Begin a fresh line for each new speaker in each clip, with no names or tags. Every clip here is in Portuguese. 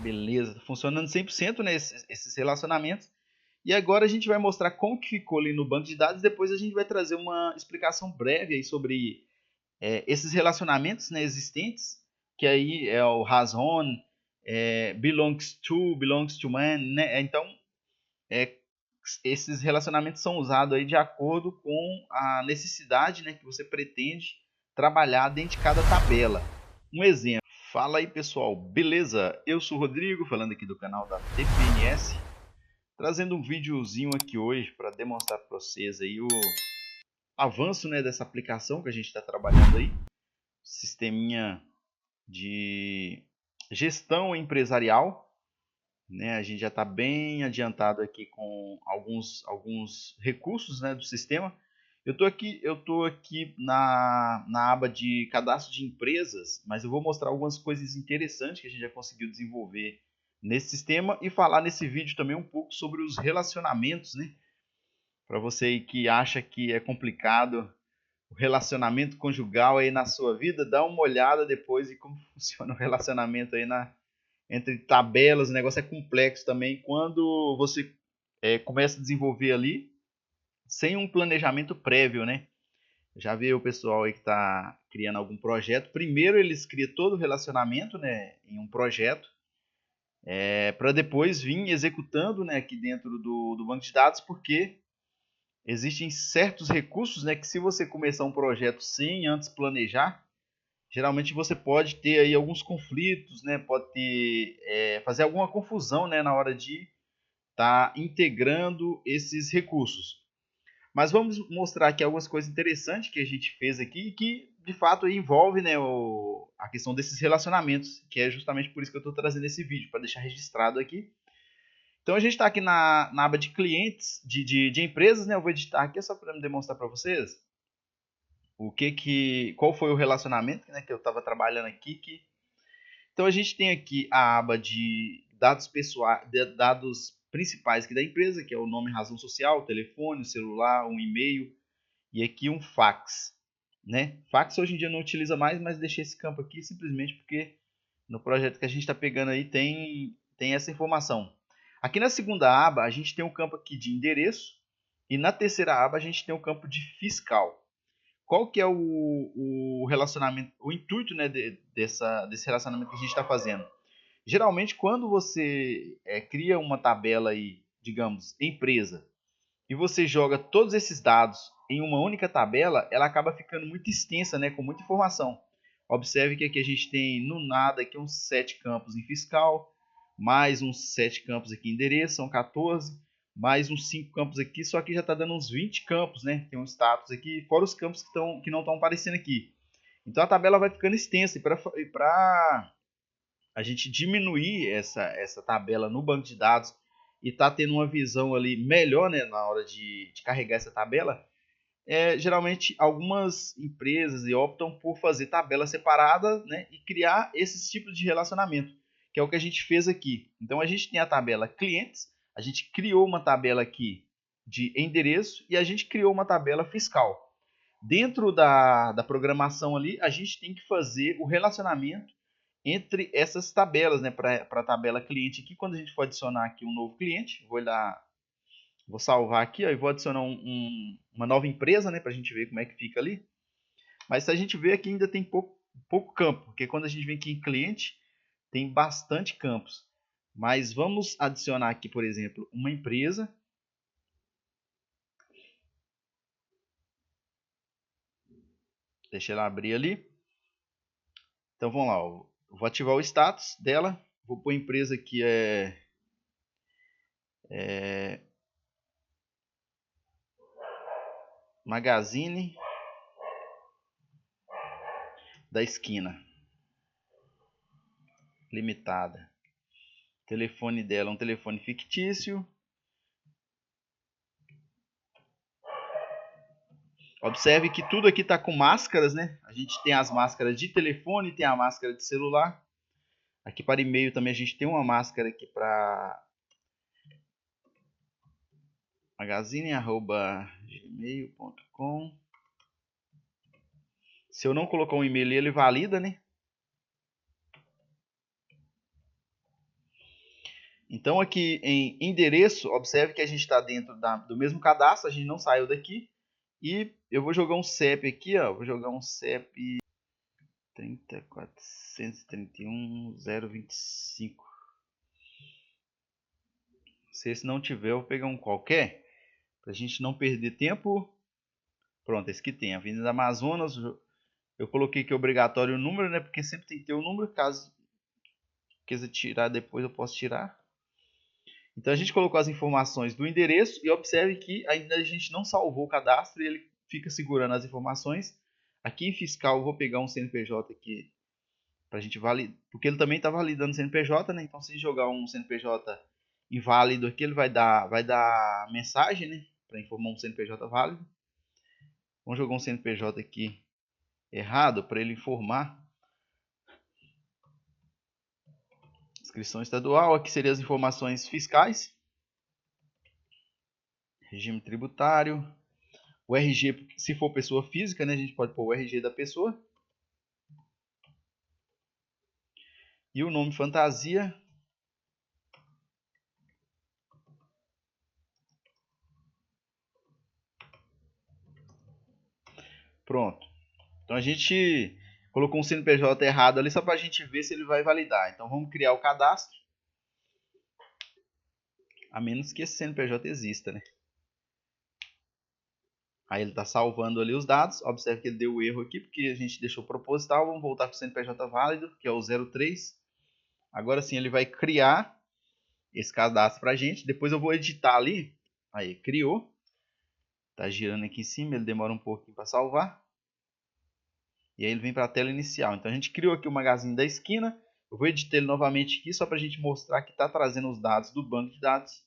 Beleza, funcionando 100%, né, esses relacionamentos. E agora a gente vai mostrar como que ficou ali no banco de dados. Depois a gente vai trazer uma explicação breve aí sobre esses relacionamentos, né, existentes, que aí é o has on, belongs to man, né? Então, é, esses relacionamentos são usados aí de acordo com a necessidade, né, que você pretende trabalhar dentro de cada tabela. Um exemplo. Fala aí, pessoal, beleza? Eu sou o Rodrigo, falando aqui do canal da TPNS, trazendo um videozinho aqui hoje para demonstrar para vocês aí o avanço, né, dessa aplicação que a gente está trabalhando aí, sisteminha de gestão empresarial, né? A gente já está bem adiantado aqui com alguns recursos, né, do sistema. Eu tô aqui na aba de cadastro de empresas, mas eu vou mostrar algumas coisas interessantes que a gente já conseguiu desenvolver nesse sistema e falar nesse vídeo também um pouco sobre os relacionamentos, né? Para você aí que acha que é complicado o relacionamento conjugal aí na sua vida, dá uma olhada depois de como funciona o relacionamento aí entre tabelas. O negócio é complexo também quando você começa a desenvolver ali sem um planejamento prévio, né? Já vi o pessoal aí que está criando algum projeto. Primeiro eles criam todo o relacionamento, né, em um projeto, para depois vir executando, né, aqui dentro do banco de dados, porque existem certos recursos, né, que se você começar um projeto sem antes planejar, geralmente você pode ter aí alguns conflitos, né, pode ter, fazer alguma confusão, né, na hora de estar integrando esses recursos. Mas vamos mostrar aqui algumas coisas interessantes que a gente fez aqui e que de fato envolve, né, a questão desses relacionamentos, que é justamente por isso que eu estou trazendo esse vídeo, para deixar registrado aqui. Então a gente está aqui na aba de clientes, de empresas, né? Eu vou editar aqui só para me demonstrar para vocês qual foi o relacionamento, né, que eu estava trabalhando aqui. Então a gente tem aqui a aba de dados pessoais, dados principais aqui da empresa, que é o nome, razão social, o telefone, o celular, um e-mail e aqui um fax, né? Fax hoje em dia não utiliza mais, mas deixei esse campo aqui simplesmente porque no projeto que a gente está pegando aí tem essa informação. Aqui na segunda aba a gente tem um campo aqui de endereço e na terceira aba a gente tem um campo de fiscal. Qual que é o relacionamento, o intuito, né, desse relacionamento que a gente está fazendo? Geralmente quando você cria uma tabela aí, digamos, empresa, e você joga todos esses dados em uma única tabela, ela acaba ficando muito extensa, né, com muita informação. Observe que aqui a gente tem no nada aqui uns 7 campos em fiscal, mais uns 7 campos aqui em endereço, são 14, mais uns 5 campos aqui, só que já está dando uns 20 campos, né? Tem um status aqui, fora os campos que não estão aparecendo aqui. Então a tabela vai ficando extensa, e para a gente diminuir essa tabela no banco de dados e tá tendo uma visão ali melhor, né, na hora de carregar essa tabela, geralmente algumas empresas optam por fazer tabela separada, né, e criar esses tipos de relacionamento, que é o que a gente fez aqui. Então a gente tem a tabela clientes, a gente criou uma tabela aqui de endereço e a gente criou uma tabela fiscal. Dentro da programação ali, a gente tem que fazer o relacionamento entre essas tabelas, né, para a tabela cliente aqui. Quando a gente for adicionar aqui um novo cliente, vou salvar aqui, ó, e vou adicionar uma nova empresa, né, para a gente ver como é que fica ali. Mas se a gente ver aqui ainda tem pouco campo, porque quando a gente vem aqui em cliente, tem bastante campos. Mas vamos adicionar aqui, por exemplo, uma empresa. Deixa ela abrir ali. Então vamos lá, ó. Vou ativar o status dela. Vou pôr a empresa que é Magazine da Esquina Limitada. O telefone dela é um telefone fictício. Observe que tudo aqui está com máscaras, né? A gente tem as máscaras de telefone, tem a máscara de celular. Aqui para e-mail também a gente tem uma máscara aqui para magazine@gmail.com. Se eu não colocar um e-mail, ele valida, né? Então aqui em endereço, observe que a gente está dentro do mesmo cadastro, a gente não saiu daqui. E eu vou jogar um CEP aqui, ó, vou jogar um CEP 30.431.025. Se esse não tiver, eu vou pegar um qualquer, para a gente não perder tempo. Pronto, esse que tem, Avenida Amazonas. Eu coloquei aqui obrigatório o número, né? Porque sempre tem que ter o número, caso quiser tirar depois eu posso tirar. Então a gente colocou as informações do endereço e observe que ainda a gente não salvou o cadastro e ele fica segurando as informações. Aqui em fiscal eu vou pegar um CNPJ aqui para a gente validar, porque ele também está validando o CNPJ, né? Então se jogar um CNPJ inválido aqui, ele vai dar mensagem, né? Para informar um CNPJ válido. Vamos jogar um CNPJ aqui errado para ele informar. Inscrição estadual, aqui seriam as informações fiscais. Regime tributário. O RG, se for pessoa física, né, a gente pode pôr o RG da pessoa. E o nome fantasia. Pronto. Então a gente colocou um CNPJ errado ali só para a gente ver se ele vai validar. Então vamos criar o cadastro. A menos que esse CNPJ exista, né? Aí ele está salvando ali os dados. Observe que ele deu o erro aqui, porque a gente deixou proposital. Vamos voltar para o CNPJ válido, que é o 03. Agora sim ele vai criar esse cadastro para a gente. Depois eu vou editar ali. Aí, criou. Está girando aqui em cima, ele demora um pouquinho para salvar. E aí ele vem para a tela inicial. Então a gente criou aqui o Magazine da Esquina. Eu vou editar ele novamente aqui, só para a gente mostrar que está trazendo os dados do banco de dados.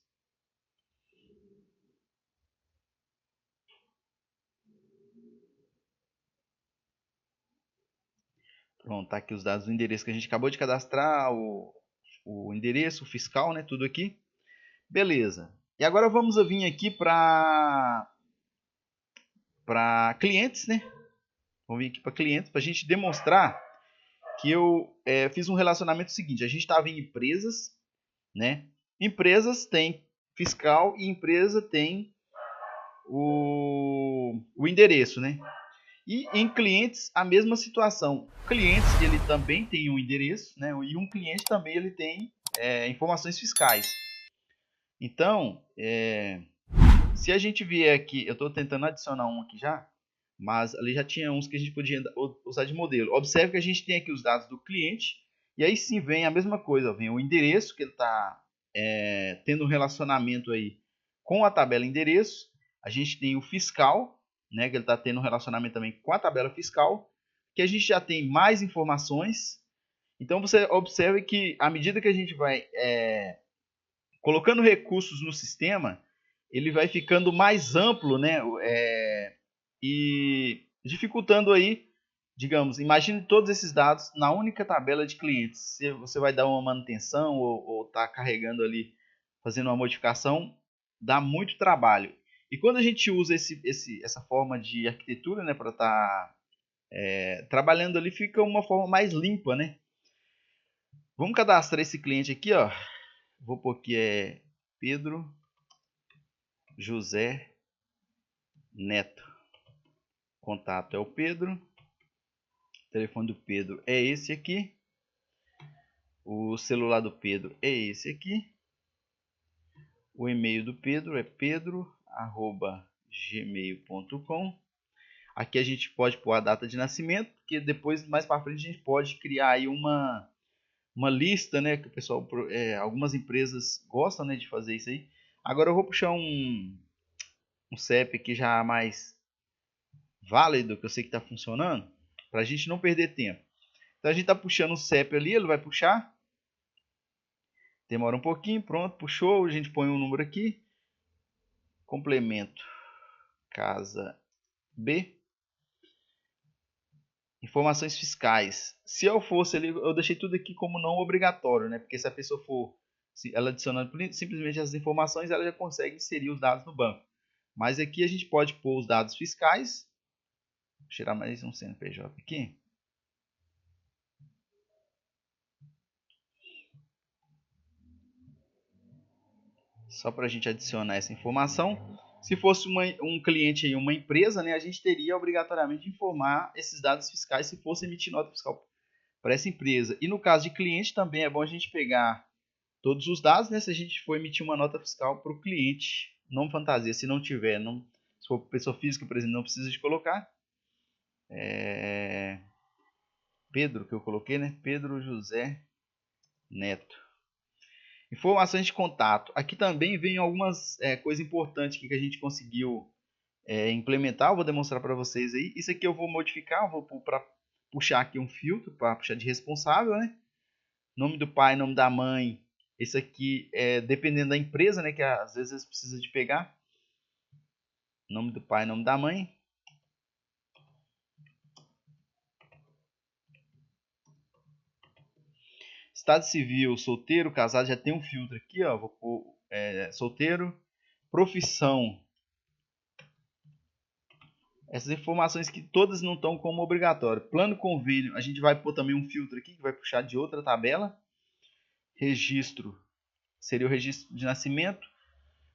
Pronto, tá aqui os dados do endereço que a gente acabou de cadastrar, o endereço, o fiscal, né? Tudo aqui. Beleza. E agora vamos vir aqui para clientes, né? Vamos vir aqui para clientes para a gente demonstrar que eu fiz um relacionamento seguinte. A gente estava em empresas, né? Empresas tem fiscal e empresa tem o endereço, né? E em clientes a mesma situação. Clientes ele também tem um endereço, né? E um cliente também ele tem informações fiscais. Então, se a gente vier aqui, eu estou tentando adicionar um aqui já, mas ali já tinha uns que a gente podia usar de modelo. Observe que a gente tem aqui os dados do cliente e aí sim vem a mesma coisa, vem o endereço que ele está tendo um relacionamento aí com a tabela endereço. A gente tem o fiscal, né, que ele está tendo um relacionamento também com a tabela fiscal, que a gente já tem mais informações. Então você observe que à medida que a gente vai colocando recursos no sistema, ele vai ficando mais amplo, né? E dificultando aí, digamos, imagine todos esses dados na única tabela de clientes. Se você vai dar uma manutenção ou está carregando ali, fazendo uma modificação, dá muito trabalho. E quando a gente usa essa forma de arquitetura, né, para estar trabalhando ali, fica uma forma mais limpa, né? Vamos cadastrar esse cliente aqui, ó. Vou pôr que é Pedro José Neto. Contato é o Pedro. O telefone do Pedro é esse aqui. O celular do Pedro é esse aqui. O e-mail do Pedro é pedro@gmail.com. Aqui a gente pode pôr a data de nascimento, porque depois, mais para frente, a gente pode criar aí uma lista, né? Que o pessoal, algumas empresas gostam, né, de fazer isso aí. Agora eu vou puxar um CEP aqui já mais válido, que eu sei que está funcionando, para a gente não perder tempo. Então a gente está puxando o CEP ali, ele vai puxar. Demora um pouquinho, pronto, puxou, a gente põe um número aqui. Complemento, casa B. Informações fiscais. Se eu fosse ali, eu deixei tudo aqui como não obrigatório, né? Porque se a pessoa for, se ela adicionando simplesmente as informações, ela já consegue inserir os dados no banco. Mas aqui a gente pode pôr os dados fiscais. Vou tirar mais um CNPJ aqui. Só para a gente adicionar essa informação. Se fosse um cliente aí, uma empresa, né, a gente teria obrigatoriamente informar esses dados fiscais se fosse emitir nota fiscal para essa empresa. E no caso de cliente também é bom a gente pegar todos os dados, né, se a gente for emitir uma nota fiscal para o cliente. Nome fantasia, se não tiver, se for pessoa física, por exemplo, não precisa de colocar. Pedro, que eu coloquei, né? Pedro José Neto. Informações de contato. Aqui também vem algumas coisas importantes que a gente conseguiu implementar. Eu vou demonstrar para vocês aí. Isso aqui eu vou modificar, eu vou puxar aqui um filtro para puxar de responsável, né? Nome do pai, nome da mãe. Esse aqui é dependendo da empresa, né? Que às vezes precisa de pegar. Nome do pai, nome da mãe. Estado civil, solteiro, casado, já tem um filtro aqui, ó. Vou pôr solteiro. Profissão. Essas informações que todas não estão como obrigatório. Plano convênio, a gente vai pôr também um filtro aqui, que vai puxar de outra tabela. Registro, seria o registro de nascimento.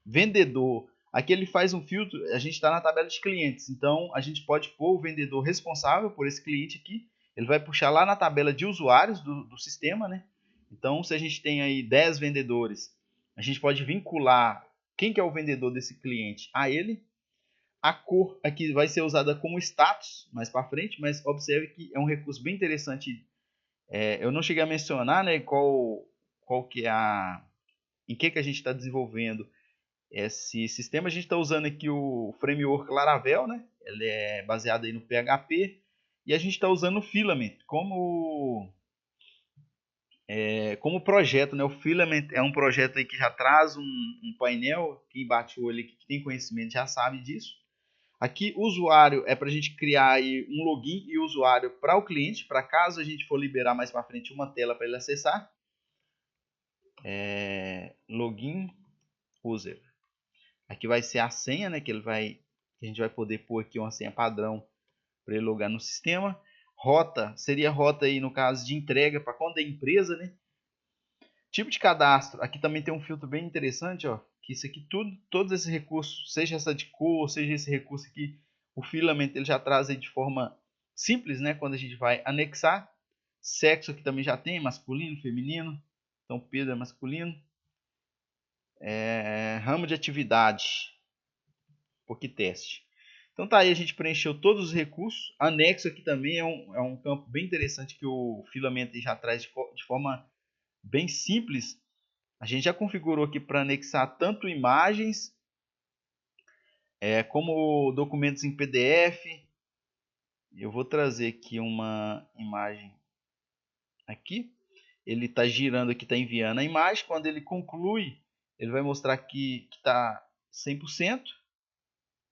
Vendedor, aqui ele faz um filtro, a gente está na tabela de clientes, então a gente pode pôr o vendedor responsável por esse cliente aqui. Ele vai puxar lá na tabela de usuários do sistema, né? Então, se a gente tem aí 10 vendedores, a gente pode vincular quem que é o vendedor desse cliente a ele. A cor aqui vai ser usada como status mais para frente, mas observe que é um recurso bem interessante. Eu não cheguei a mencionar, né, qual que é em que a gente está desenvolvendo esse sistema. A gente está usando aqui o framework Laravel, né? Ele é baseado aí no PHP e a gente está usando o Filament como projeto, né? O Filament é um projeto aí que já traz um painel. Quem bate o olho aqui, que tem conhecimento já sabe disso. Aqui, usuário é para a gente criar aí um login e usuário para o cliente, para caso a gente for liberar mais para frente uma tela para ele acessar. Login user. Aqui vai ser a senha, né, que a gente vai poder pôr aqui uma senha padrão para ele logar no sistema. Rota, seria rota aí no caso de entrega para quando é empresa, né? Tipo de cadastro, aqui também tem um filtro bem interessante, ó, que isso aqui todos esses recursos, seja essa de cor, seja esse recurso aqui, o Filament ele já traz aí de forma simples, né, quando a gente vai anexar. Sexo aqui também já tem, masculino, feminino, então Pedro é masculino. Ramo de atividade, POC-teste. Então tá aí, a gente preencheu todos os recursos. Anexo aqui também é um campo bem interessante que o Filament já traz de forma bem simples. A gente já configurou aqui para anexar tanto imagens como documentos em PDF. Eu vou trazer aqui uma imagem aqui. Ele está girando aqui, está enviando a imagem. Quando ele conclui, ele vai mostrar que está 100%.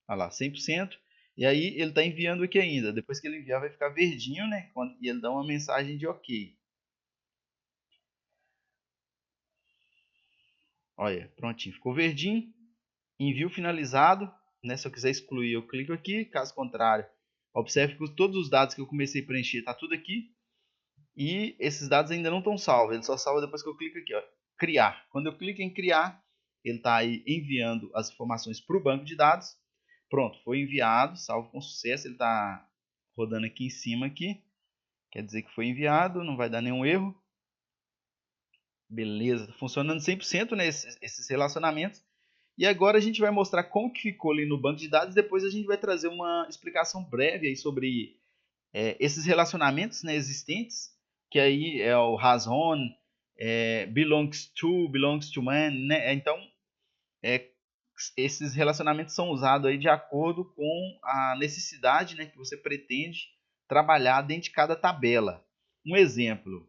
Olha lá, 100%. E aí ele está enviando aqui ainda. Depois que ele enviar, vai ficar verdinho, né? E ele dá uma mensagem de OK. Olha, prontinho, ficou verdinho. Envio finalizado. Né? Se eu quiser excluir, eu clico aqui. Caso contrário, observe que todos os dados que eu comecei a preencher está tudo aqui. E esses dados ainda não estão salvos. Ele só salva depois que eu clico aqui, ó, criar. Quando eu clico em criar, ele está aí enviando as informações para o banco de dados. Pronto, foi enviado, salvo com sucesso. Ele está rodando aqui em cima aqui. Quer dizer que foi enviado, não vai dar nenhum erro. Beleza, tá funcionando 100%, né, esses relacionamentos. E agora a gente vai mostrar como que ficou ali no banco de dados. Depois a gente vai trazer uma explicação breve aí sobre esses relacionamentos, né, existentes. Que aí é o has on, belongs to man, né? Então, esses relacionamentos são usados aí de acordo com a necessidade, né, que você pretende trabalhar dentro de cada tabela. Um exemplo,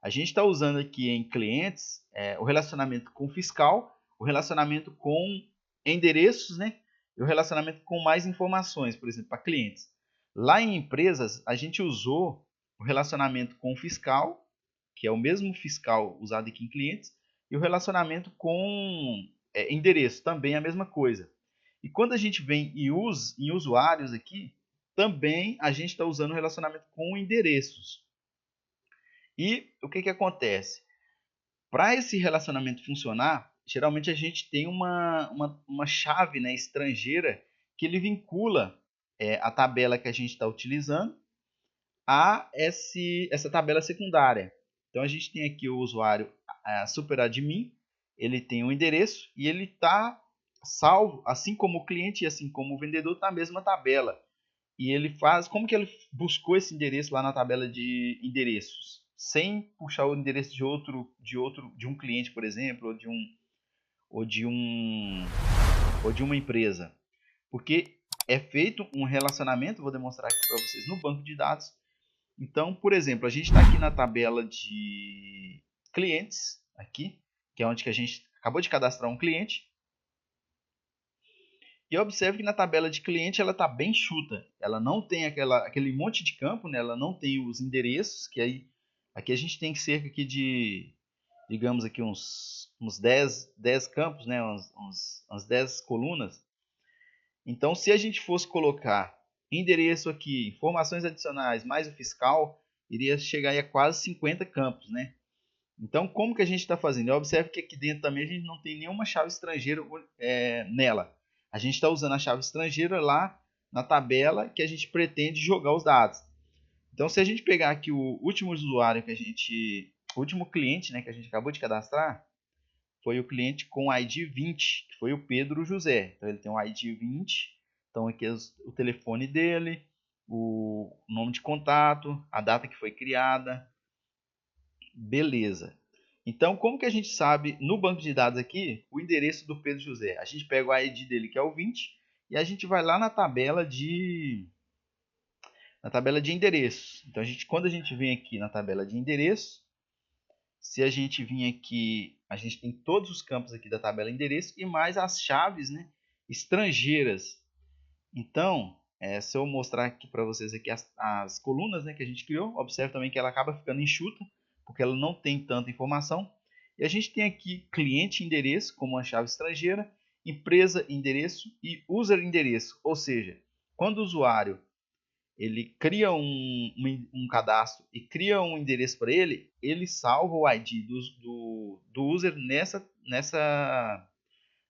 a gente está usando aqui em clientes o relacionamento com fiscal, o relacionamento com endereços, né, e o relacionamento com mais informações, por exemplo, para clientes. Lá em empresas, a gente usou o relacionamento com fiscal, que é o mesmo fiscal usado aqui em clientes, e o relacionamento com endereço, também é a mesma coisa. E quando a gente vem em usuários aqui, também a gente está usando o relacionamento com endereços. E o que acontece? Para esse relacionamento funcionar, geralmente a gente tem uma chave, né, estrangeira que ele vincula a tabela que a gente está utilizando a essa tabela secundária. Então a gente tem aqui o usuário superadmin, ele tem um endereço e ele está salvo, assim como o cliente e assim como o vendedor, na mesma tabela. E ele faz, como que ele buscou esse endereço lá na tabela de endereços, sem puxar o endereço de um cliente, por exemplo, ou de um ou de uma empresa, porque é feito um relacionamento, vou demonstrar aqui para vocês no banco de dados. Então, por exemplo, a gente está aqui na tabela de clientes, aqui, que é onde que a gente acabou de cadastrar um cliente. E observe que na tabela de cliente ela está bem enxuta. Ela não tem aquele monte de campo, né? Ela não tem os endereços, que aí aqui a gente tem cerca aqui de, digamos aqui uns 10 campos, né? Umas 10 colunas. Então, se a gente fosse colocar endereço aqui, informações adicionais, mais o fiscal, iria chegar aí a quase 50 campos, né? Então, como que a gente está fazendo? Observe que aqui dentro também a gente não tem nenhuma chave estrangeira nela. A gente está usando a chave estrangeira lá na tabela que a gente pretende jogar os dados. Então, se a gente pegar aqui o último usuário o último cliente, né, que a gente acabou de cadastrar, foi o cliente com o ID 20, que foi o Pedro José. Então ele tem o ID 20, então aqui é o telefone dele, o nome de contato, a data que foi criada, beleza. Então, como que a gente sabe no banco de dados aqui o endereço do Pedro José? A gente pega o ID dele, que é o 20, e a gente vai lá na tabela de endereços. Então, quando a gente vem aqui na tabela de endereço, se a gente vir aqui, a gente tem todos os campos aqui da tabela endereço e mais as chaves, né, estrangeiras. Então, se eu mostrar aqui para vocês aqui as colunas, né, que a gente criou, observe também que ela acaba ficando enxuta, porque ela não tem tanta informação. E a gente tem aqui cliente endereço como uma chave estrangeira, empresa endereço e user endereço. Ou seja, quando o usuário ele cria um cadastro e cria um endereço para ele, ele salva o ID do user nessa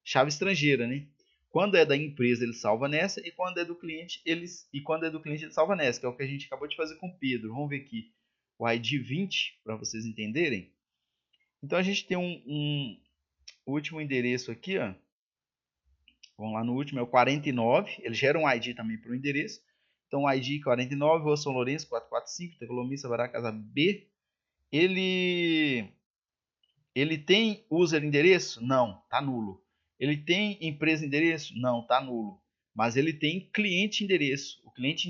chave estrangeira, né? Quando é da empresa, ele salva nessa, e quando é do cliente, ele salva nessa, que é o que a gente acabou de fazer com o Pedro. Vamos ver aqui o ID 20 para vocês entenderem. Então a gente tem um último endereço aqui, ó. Vamos lá no último, é o 49. Ele gera um ID também para o endereço. Então, o ID 49, Rua São Lourenço, 445, Tecolomi, Sabará, Casa B. Ele tem user endereço? Não, está nulo. Ele tem empresa endereço? Não, está nulo. Mas ele tem cliente endereço. O cliente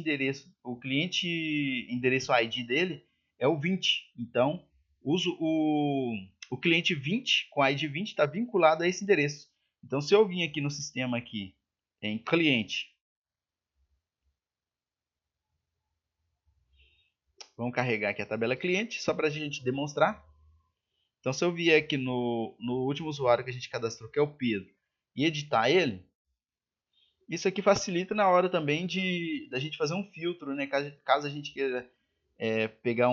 endereço ID dele é o 20. Então, o cliente 20 com ID 20 está vinculado a esse endereço. Então, se eu vim aqui no sistema aqui em cliente, vamos carregar aqui a tabela cliente só para a gente demonstrar. Então, se eu vier aqui no último usuário que a gente cadastrou, que é o Pedro, e editar ele, isso aqui facilita na hora também da gente fazer um filtro, né? Caso a gente queira pegar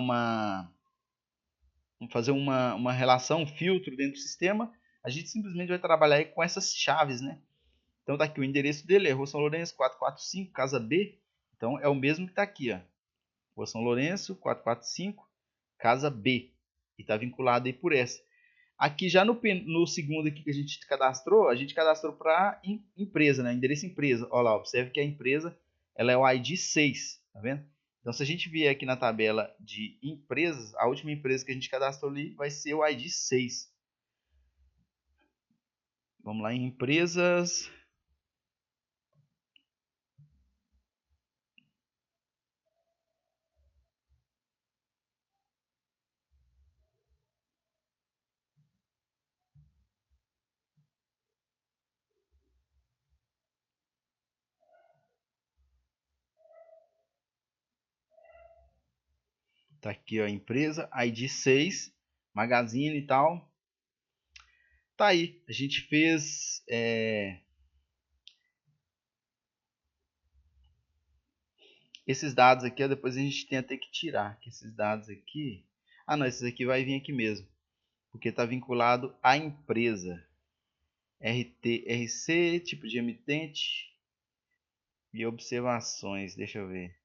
fazer uma relação, um filtro dentro do sistema, a gente simplesmente vai trabalhar aí com essas chaves, né? Então tá aqui o endereço dele, é Rua São Lourenço 445, casa B. Então é o mesmo que está aqui, ó. Rua São Lourenço 445, casa B. E está vinculado aí por essa. Aqui já no segundo aqui que a gente cadastrou para empresa, né? Endereço empresa. Olha lá, observe que a empresa ela é o ID 6, tá vendo? Então, se a gente vier aqui na tabela de empresas, a última empresa que a gente cadastrou ali vai ser o ID 6. Vamos lá em empresas. Tá aqui, ó, empresa, ID 6, Magazine e tal. Tá aí, a gente fez esses dados aqui, ó, depois a gente tem até que tirar que esses dados aqui. Ah, não, esses aqui vai vir aqui mesmo, porque está vinculado à empresa. RC, tipo de emitente e observações. Deixa eu ver.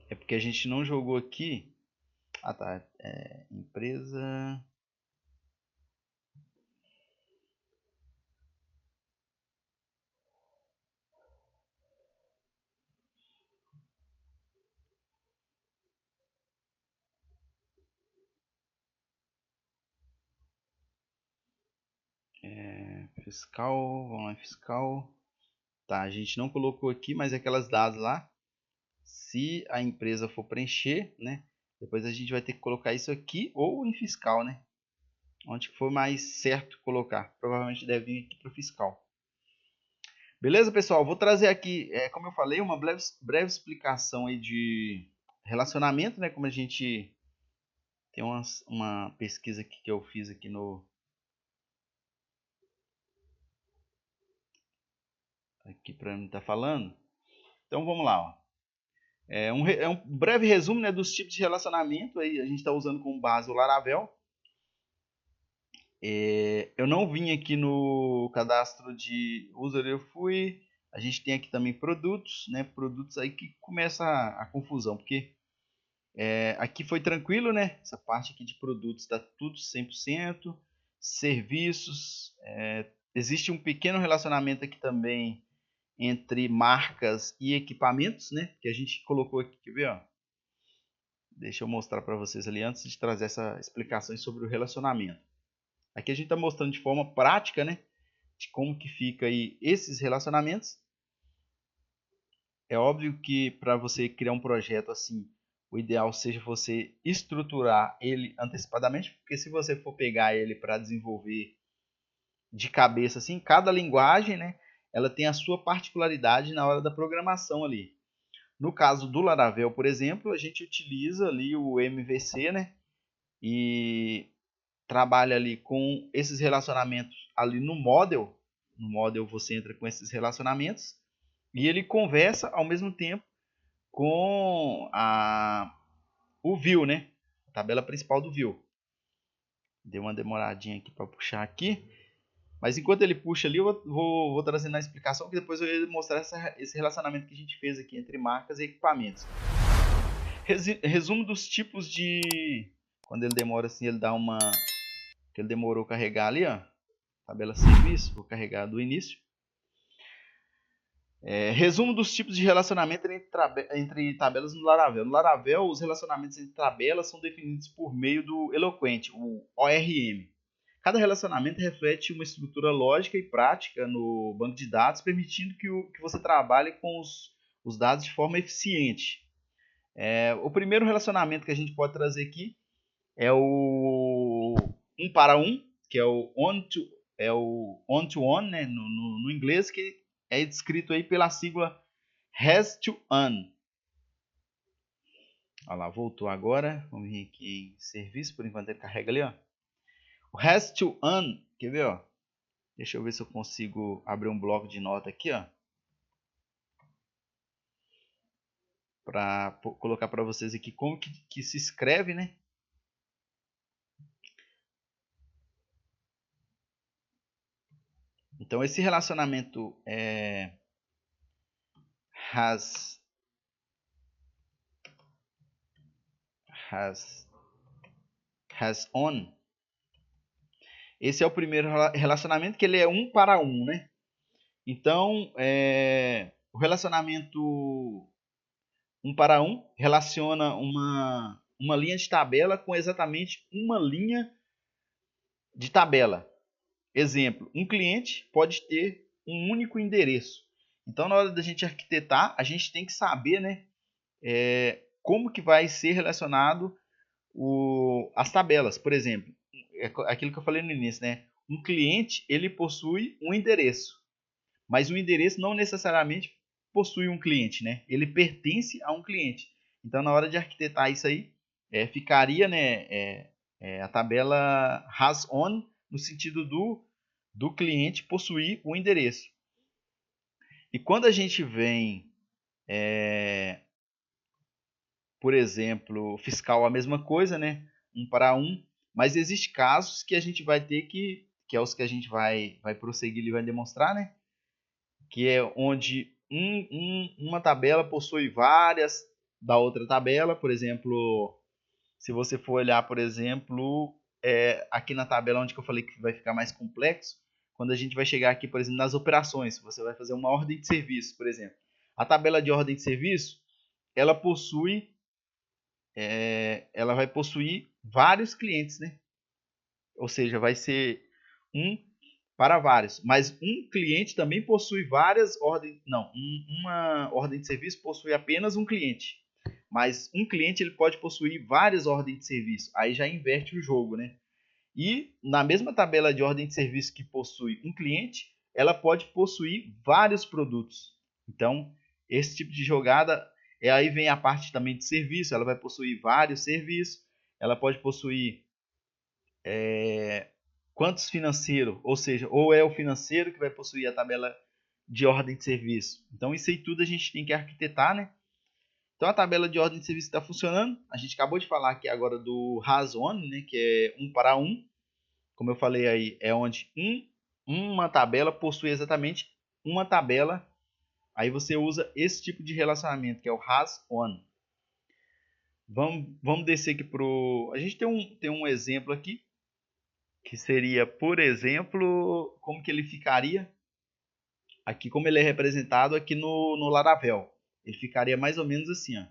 É porque a gente não jogou aqui. Ah, tá. Empresa. Fiscal. Vamos lá, fiscal. Tá, a gente não colocou aqui, mas aquelas dados lá. Se a empresa for preencher, né? Depois a gente vai ter que colocar isso aqui ou em fiscal, né? Onde for mais certo colocar. Provavelmente deve vir aqui para o fiscal. Beleza, pessoal? Vou trazer aqui, como eu falei, uma breve explicação aí de relacionamento, né? Como a gente tem uma pesquisa aqui que eu fiz aqui no... Aqui para mim tá falando. Então vamos lá, ó. É um breve resumo, né, dos tipos de relacionamento. Aí a gente está usando como base o Laravel. Eu não vim aqui no cadastro de user, eu fui. A gente tem aqui também produtos, né? Produtos aí que começa a confusão, porque aqui foi tranquilo, né? Essa parte aqui de produtos está tudo 100%. Serviços, existe um pequeno relacionamento aqui também entre marcas e equipamentos, né? Que a gente colocou aqui, quer ver, ó? Deixa eu mostrar para vocês ali antes de trazer essa explicação sobre o relacionamento. Aqui a gente está mostrando de forma prática, né? De como que fica aí esses relacionamentos. É óbvio que para você criar um projeto assim, o ideal seja você estruturar ele antecipadamente, porque se você for pegar ele para desenvolver de cabeça assim, cada linguagem, né, ela tem a sua particularidade na hora da programação ali. No caso do Laravel, por exemplo, a gente utiliza ali o MVC, né, e trabalha ali com esses relacionamentos ali no model. No model você entra com esses relacionamentos e ele conversa ao mesmo tempo com o view, né? A tabela principal do view. Deu uma demoradinha aqui para puxar aqui. Mas enquanto ele puxa ali, eu vou trazendo a explicação, que depois eu vou mostrar esse relacionamento que a gente fez aqui entre marcas e equipamentos. Resumo dos tipos de... Quando ele demora assim, ele dá uma... Que ele demorou a carregar ali, ó. Tabela serviço, vou carregar do início. Resumo dos tipos de relacionamento entre tabelas no Laravel. No Laravel, os relacionamentos entre tabelas são definidos por meio do Eloquent, o ORM. Cada relacionamento reflete uma estrutura lógica e prática no banco de dados, permitindo que você trabalhe com os dados de forma eficiente. O primeiro relacionamento que a gente pode trazer aqui é o 1 para 1, que é o on-to-one, né, no inglês, que é descrito aí pela sigla has-to-on. Olha lá, voltou agora. Vamos vir aqui em serviço, por enquanto ele carrega ali, ó. O has-to-on, quer ver, ó? Deixa eu ver se eu consigo abrir um bloco de nota aqui, ó. Para colocar para vocês aqui como que se escreve, né? Então esse relacionamento has on. Esse é o primeiro relacionamento, que ele é 1 para 1, né? Então, o relacionamento 1 para 1 relaciona uma linha de tabela com exatamente uma linha de tabela. Exemplo, um cliente pode ter um único endereço. Então, na hora da gente arquitetar, a gente tem que saber, né, como que vai ser relacionado as tabelas. Por exemplo, aquilo que eu falei no início, né? Um cliente, ele possui um endereço, mas o endereço não necessariamente possui um cliente, né? Ele pertence a um cliente. Então, na hora de arquitetar isso aí, ficaria, né, a tabela has on no sentido do cliente possuir o endereço. E quando a gente vem, por exemplo, fiscal, a mesma coisa, né? 1 para 1. Mas existem casos que a gente vai ter que é os que a gente vai prosseguir e vai demonstrar, né? Que é onde uma tabela possui várias da outra tabela. Por exemplo, se você for olhar, por exemplo, aqui na tabela onde que eu falei que vai ficar mais complexo, quando a gente vai chegar aqui, por exemplo, nas operações, você vai fazer uma ordem de serviço, por exemplo. A tabela de ordem de serviço, ela ela vai possuir vários clientes, né? Ou seja, vai ser um para vários. Mas um cliente também possui várias ordens. Não, uma ordem de serviço possui apenas um cliente. Mas um cliente ele pode possuir várias ordens de serviço. Aí já inverte o jogo, né? E na mesma tabela de ordem de serviço que possui um cliente, ela pode possuir vários produtos. Então, esse tipo de jogada, aí vem a parte também de serviço, ela vai possuir vários serviços, ela pode possuir quantos financeiro, ou seja, ou é o financeiro que vai possuir a tabela de ordem de serviço. Então, isso aí tudo a gente tem que arquitetar, né? Então, a tabela de ordem de serviço está funcionando. A gente acabou de falar aqui agora do RAS-ON, né, que é 1 para 1. Como eu falei aí, é onde uma tabela possui exatamente uma tabela. Aí você usa esse tipo de relacionamento, que é o RAS-ON. Vamos descer aqui para o... A gente tem um exemplo aqui, que seria, por exemplo, como que ele ficaria aqui, como ele é representado aqui no Laravel. Ele ficaria mais ou menos assim, ó.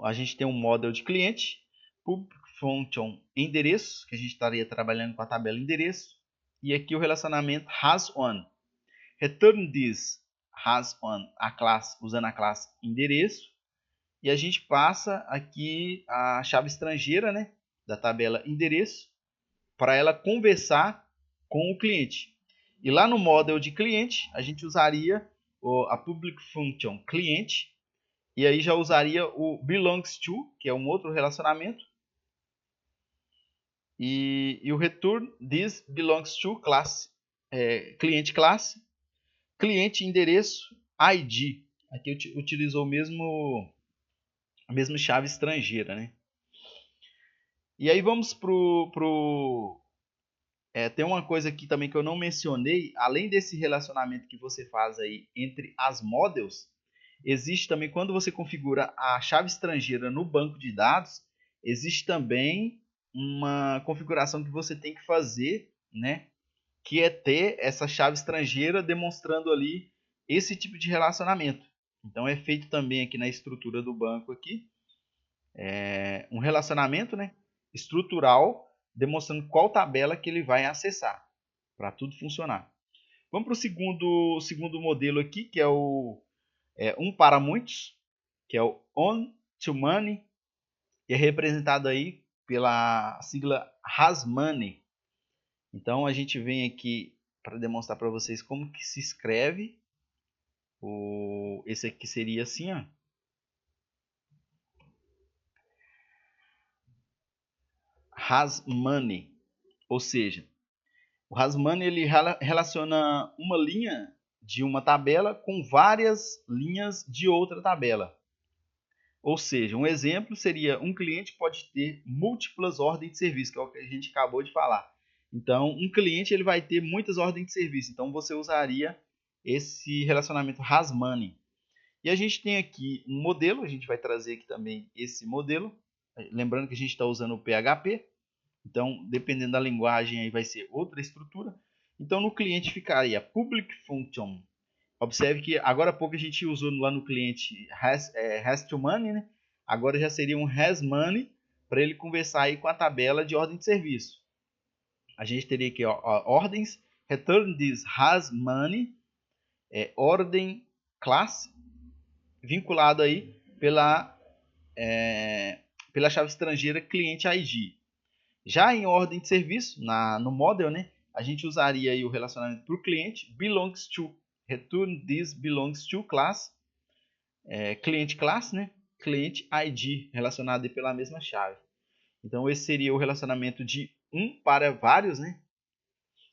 A gente tem um model de cliente, public function endereço, que a gente estaria trabalhando com a tabela endereço, e aqui o relacionamento has-on. Return this has-on, a classe, usando a classe endereço, e a gente passa aqui a chave estrangeira, né, da tabela endereço, para ela conversar com o cliente. E lá no model de cliente, a gente usaria a public function cliente, e aí já usaria o belongs to, que é um outro relacionamento, e o return this belongs to class, cliente classe, cliente endereço ID. Aqui utilizou a mesma chave estrangeira, né? E aí vamos tem uma coisa aqui também que eu não mencionei, além desse relacionamento que você faz aí entre as models, existe também, quando você configura a chave estrangeira no banco de dados, existe também uma configuração que você tem que fazer, né? Que é ter essa chave estrangeira demonstrando ali esse tipo de relacionamento. Então é feito também aqui na estrutura do banco aqui, um relacionamento, né, estrutural demonstrando qual tabela que ele vai acessar para tudo funcionar. Vamos para o segundo modelo aqui, que é o um para muitos, que é o on to money, e é representado aí pela sigla has money. Então a gente vem aqui para demonstrar para vocês como que se escreve. Esse aqui seria assim, ó. Has money, ou seja, o has money ele relaciona uma linha de uma tabela com várias linhas de outra tabela. Ou seja, um exemplo seria um cliente pode ter múltiplas ordens de serviço, que é o que a gente acabou de falar. Então, um cliente ele vai ter muitas ordens de serviço. Então, você usaria esse relacionamento has money. E a gente tem aqui um modelo, a gente vai trazer aqui também esse modelo. Lembrando que a gente está usando o PHP. Então, dependendo da linguagem, aí vai ser outra estrutura. Então, no cliente ficaria public function. Observe que agora há pouco a gente usou lá no cliente has to money, né? Agora já seria um has money para ele conversar aí com a tabela de ordem de serviço. A gente teria aqui ordens, return this has money, ordem classe, vinculado aí pela chave estrangeira cliente ID. Já em ordem de serviço, no model, né, a gente usaria aí o relacionamento para o cliente, belongs to, return this belongs to class, cliente class, né, cliente ID, relacionado aí pela mesma chave. Então esse seria o relacionamento de um para vários, né,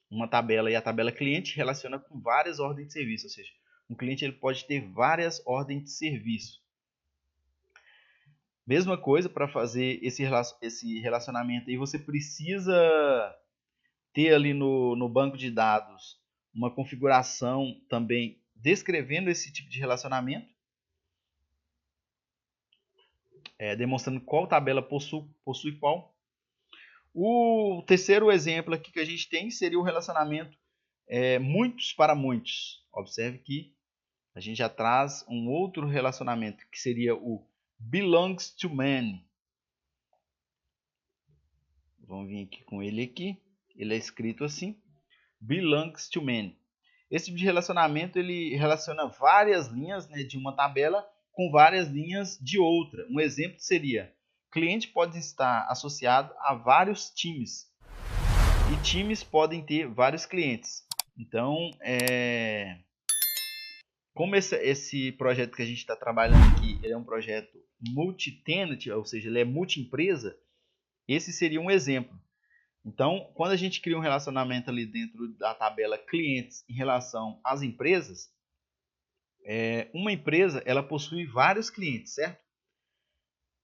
uma tabela, e a tabela cliente relaciona com várias ordens de serviço, ou seja, um cliente ele pode ter várias ordens de serviço. Mesma coisa para fazer esse relacionamento aí, você precisa ter ali no banco de dados uma configuração também descrevendo esse tipo de relacionamento, demonstrando qual tabela possui qual. O terceiro exemplo aqui que a gente tem seria o relacionamento muitos para muitos. Observe que a gente já traz um outro relacionamento que seria o belongs to many. Vamos vir aqui com ele aqui. Ele é escrito assim, belongs to many. Esse tipo de relacionamento ele relaciona várias linhas, né, de uma tabela com várias linhas de outra. Um exemplo seria: cliente pode estar associado a vários times e times podem ter vários clientes. Então, como esse projeto que a gente está trabalhando aqui, ele é um projeto multi-tenant, ou seja, ele é multi-empresa, esse seria um exemplo. Então, quando a gente cria um relacionamento ali dentro da tabela clientes em relação às empresas, uma empresa ela possui vários clientes, certo?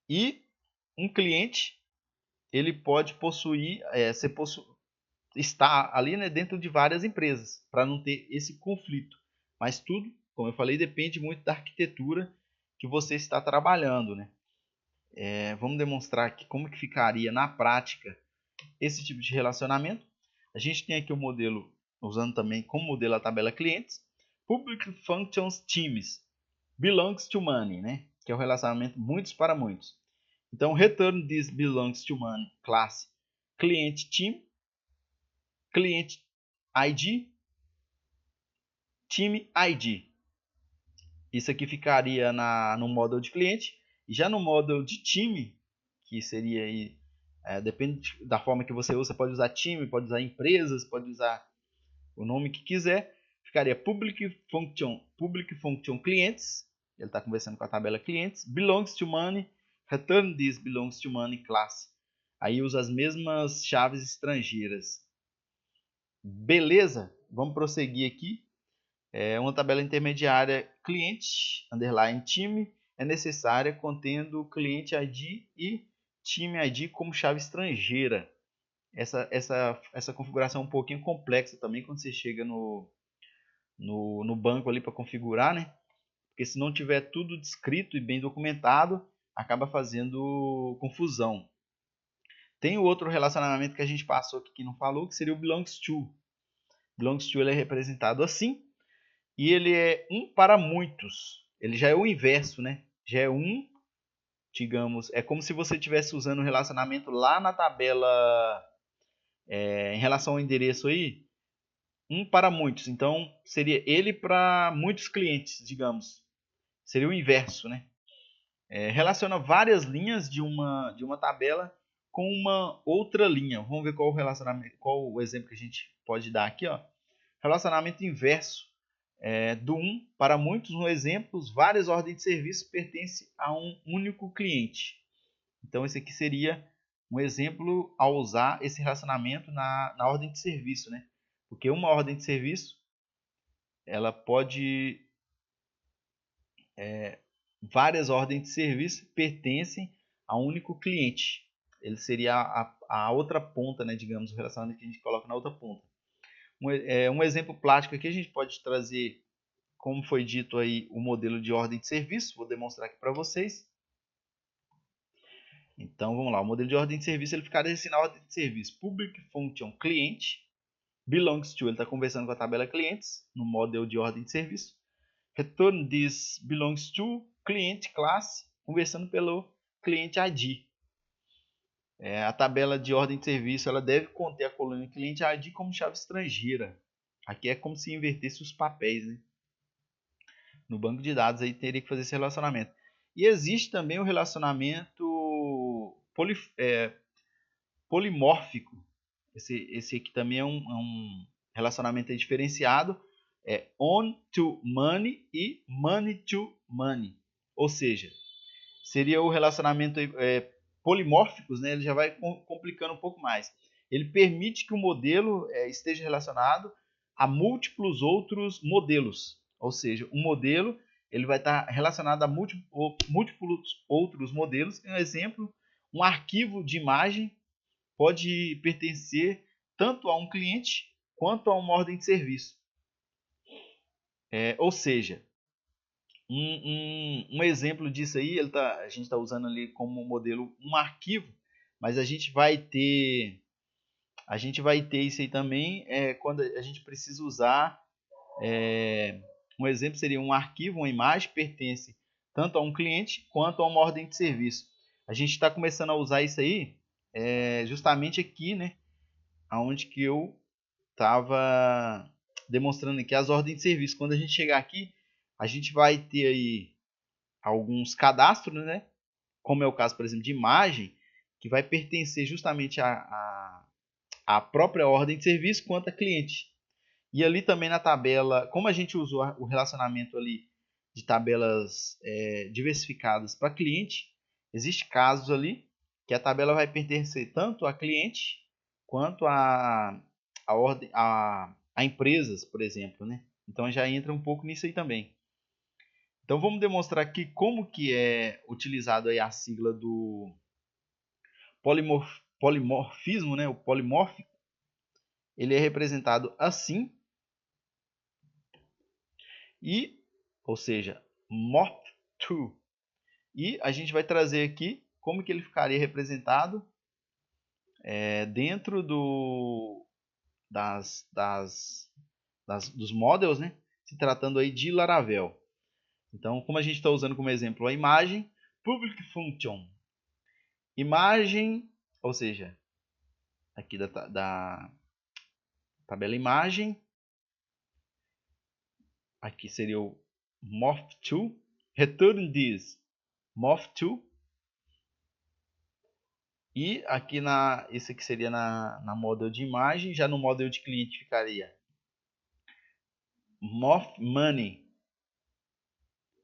E um cliente ele pode possuir, estar ali, né, dentro de várias empresas, para não ter esse conflito. Mas tudo, como eu falei, depende muito da arquitetura que você está trabalhando, né? Vamos demonstrar aqui como que ficaria na prática esse tipo de relacionamento. A gente tem aqui o modelo, usando também como modelo a tabela clientes, Public Functions Teams, belongs to money, né? Que é o relacionamento muitos para muitos. Então, return this belongs to money classe cliente team, cliente ID, time ID. Isso aqui ficaria no model de cliente. E já no model de time, que seria aí, depende da forma que você usa, pode usar time, pode usar empresas, pode usar o nome que quiser, ficaria public function clientes, ele está conversando com a tabela clientes, belongs to money, return this belongs to money classe. Aí usa as mesmas chaves estrangeiras. Beleza? Vamos prosseguir aqui. Uma tabela intermediária cliente, underline time, é necessária contendo cliente ID e time ID como chave estrangeira. Essa configuração é um pouquinho complexa também quando você chega no banco ali para configurar, né? Porque se não tiver tudo descrito e bem documentado, acaba fazendo confusão. Tem o outro relacionamento que a gente passou aqui que não falou, que seria o belongs to. Belongs to ele é representado assim, e ele é um para muitos. Ele já é o inverso, né? Já é um, digamos, é como se você estivesse usando o relacionamento lá na tabela em relação ao endereço aí, um para muitos. Então, seria ele para muitos clientes, digamos. Seria o inverso, né? Relaciona várias linhas de uma tabela com uma outra linha. Vamos ver qual o relacionamento, qual o exemplo que a gente pode dar aqui, ó. Relacionamento inverso do um para muitos, um exemplo, várias ordens de serviço pertencem a um único cliente. Então, esse aqui seria um exemplo ao usar esse relacionamento na ordem de serviço, né? Porque uma ordem de serviço, ela pode... várias ordens de serviço pertencem a um único cliente. Ele seria a outra ponta, né? Digamos, o relacionamento que a gente coloca na outra ponta. Um exemplo prático aqui, a gente pode trazer, como foi dito aí, o modelo de ordem de serviço. Vou demonstrar aqui para vocês. Então, vamos lá. O modelo de ordem de serviço, ele ficaria assim na ordem de serviço. Public Function Cliente, belongs to, ele está conversando com a tabela clientes, no modelo de ordem de serviço. Return this belongs to, cliente classe, conversando pelo cliente ID. A tabela de ordem de serviço, ela deve conter a coluna cliente ID como chave estrangeira. Aqui é como se invertesse os papéis, né? No banco de dados aí teria que fazer esse relacionamento. E existe também o relacionamento polimórfico. Esse aqui também é um relacionamento diferenciado. On to money e money to money. Ou seja, seria o relacionamento polimórficos, né? Ele já vai complicando um pouco mais. Ele permite que o modelo esteja relacionado a múltiplos outros modelos. Ou seja, um modelo ele vai estar relacionado a múltiplos outros modelos. Um exemplo, um arquivo de imagem pode pertencer tanto a um cliente quanto a uma ordem de serviço. Ou seja, um exemplo disso aí, a gente está usando ali como modelo um arquivo, mas a gente vai ter isso aí também quando a gente precisa usar. Um exemplo seria um arquivo, uma imagem pertence tanto a um cliente quanto a uma ordem de serviço. A gente está começando a usar isso aí justamente aqui, né, aonde que eu estava demonstrando aqui as ordens de serviço. Quando a gente chegar aqui, a gente vai ter aí alguns cadastros, né, como é o caso, por exemplo, de imagem, que vai pertencer justamente à própria ordem de serviço quanto a cliente. E ali também na tabela, como a gente usou o relacionamento ali de tabelas diversificadas para cliente, existe casos ali que a tabela vai pertencer tanto a cliente quanto a empresas, por exemplo, né? Então já entra um pouco nisso aí também. Então vamos demonstrar aqui como que é utilizado aí a sigla do polimorfismo, né? O polimórfico. Ele é representado assim. Ou seja, morph2. E a gente vai trazer aqui como que ele ficaria representado dentro dos models, né? Se tratando aí de Laravel. Então, como a gente está usando como exemplo a imagem, public function. Imagem, ou seja, aqui da tabela imagem, aqui seria o morph2, return this morph2, e aqui esse aqui seria na model de imagem, já no model de cliente ficaria morph money,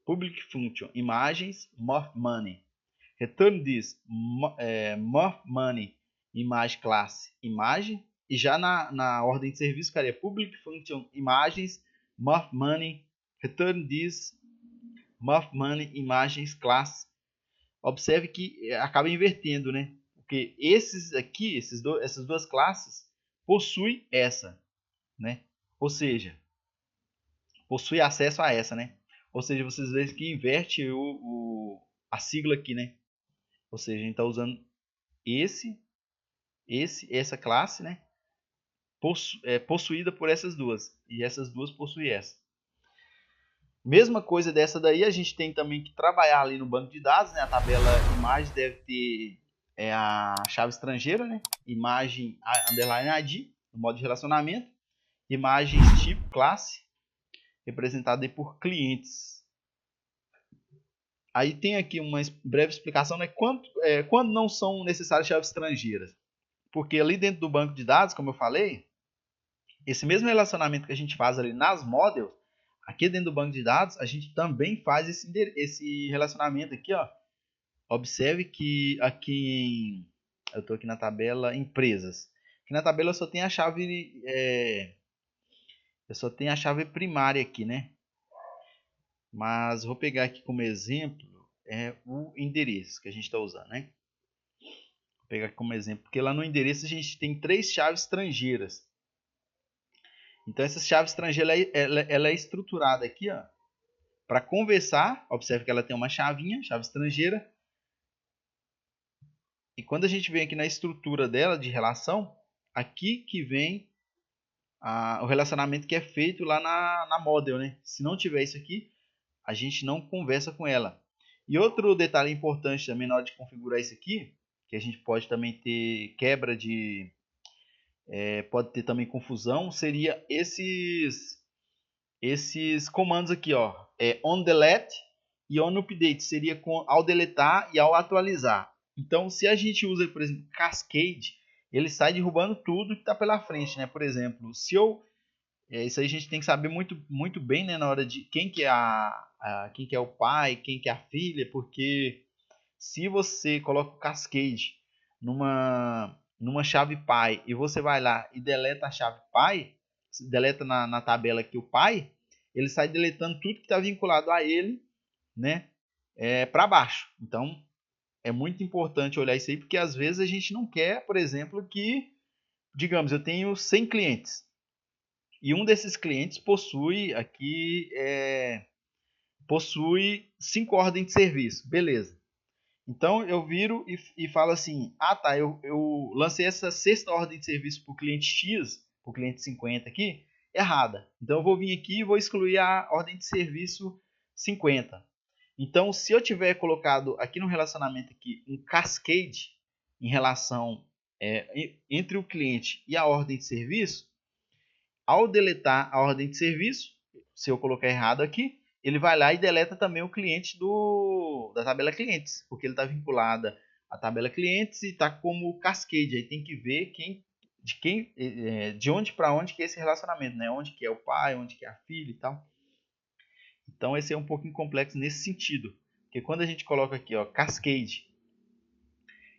public function, imagens, morph money, return this, morph money, imagem classe, imagem, e já na ordem de serviço ficaria public function, imagens, morph money, return this, morph money, imagens, classe. Observe que acaba invertendo, né? Porque esses aqui, essas duas classes, possuem essa, né? Ou seja, possui acesso a essa, né? Ou seja, vocês veem que inverte a sigla aqui, né? Ou seja, a gente está usando essa classe, né? Possuída por essas duas. E essas duas possuem essa. Mesma coisa dessa daí, a gente tem também que trabalhar ali no banco de dados, né? A tabela imagem deve ter a chave estrangeira, né? Imagem underline ID, no modo de relacionamento. Imagens tipo, classe, representada por clientes. Aí tem aqui uma breve explicação, né? Quando não são necessárias chaves estrangeiras. Porque ali dentro do banco de dados, como eu falei, esse mesmo relacionamento que a gente faz ali nas models, aqui dentro do banco de dados, a gente também faz esse relacionamento aqui, ó. Observe que aqui eu estou aqui na tabela empresas. Aqui na tabela eu só tenho a chave primária aqui, né? Mas vou pegar aqui como exemplo o endereço que a gente está usando, né? Vou pegar aqui como exemplo, porque lá no endereço a gente tem 3 chaves estrangeiras. Então essa chave estrangeira ela é estruturada aqui, ó, para conversar. Observe que ela tem uma chavinha, chave estrangeira. E quando a gente vem aqui na estrutura dela de relação, aqui que vem o relacionamento que é feito lá na model, né? Se não tiver isso aqui, a gente não conversa com ela. E outro detalhe importante também na hora de configurar isso aqui, que a gente pode também ter quebra pode ter também confusão, seria esses comandos aqui, ó, on delete e on update, seria ao deletar e ao atualizar. Então, se a gente usa, por exemplo, Cascade, ele sai derrubando tudo que está pela frente, né? Por exemplo, se eu isso aí a gente tem que saber muito, muito bem, né, na hora de quem que é quem que é o pai, quem que é a filha, porque se você coloca o Cascade numa chave pai e você vai lá e deleta a chave pai, deleta na tabela aqui o pai, ele sai deletando tudo que está vinculado a ele, né, para baixo. Então, é muito importante olhar isso aí, porque às vezes a gente não quer, por exemplo, que, digamos, eu tenho 100 clientes e um desses clientes possui aqui, possui 5 ordens de serviço, beleza. Então eu viro e falo assim, ah tá, eu lancei essa sexta ordem de serviço para o cliente X, para o cliente 50 aqui, errada. Então eu vou vir aqui e vou excluir a ordem de serviço 50. Então se eu tiver colocado aqui no relacionamento aqui um cascade em relação entre o cliente e a ordem de serviço, ao deletar a ordem de serviço, se eu colocar errado aqui, ele vai lá e deleta também o cliente da tabela clientes, porque ele está vinculada à tabela clientes e está como cascade. Aí tem que ver de onde para onde que é esse relacionamento, né? Onde que é o pai, onde que é a filha e tal. Então esse é um pouquinho complexo nesse sentido, porque quando a gente coloca aqui, ó, cascade,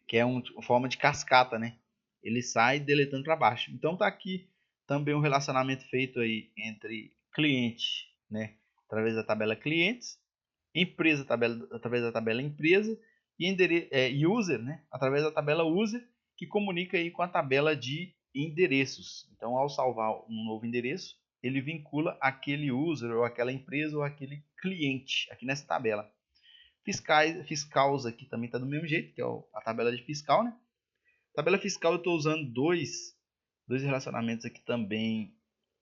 que é uma forma de cascata, né? Ele sai deletando para baixo. Então tá aqui também um relacionamento feito aí entre cliente, né, através da tabela clientes, empresa através da tabela empresa e user, né, através da tabela user, que comunica aí com a tabela de endereços. Então, ao salvar um novo endereço, ele vincula aquele user ou aquela empresa ou aquele cliente aqui nessa tabela. Fiscais aqui também está do mesmo jeito, que é a tabela de fiscal, né? Tabela fiscal eu estou usando dois relacionamentos aqui também,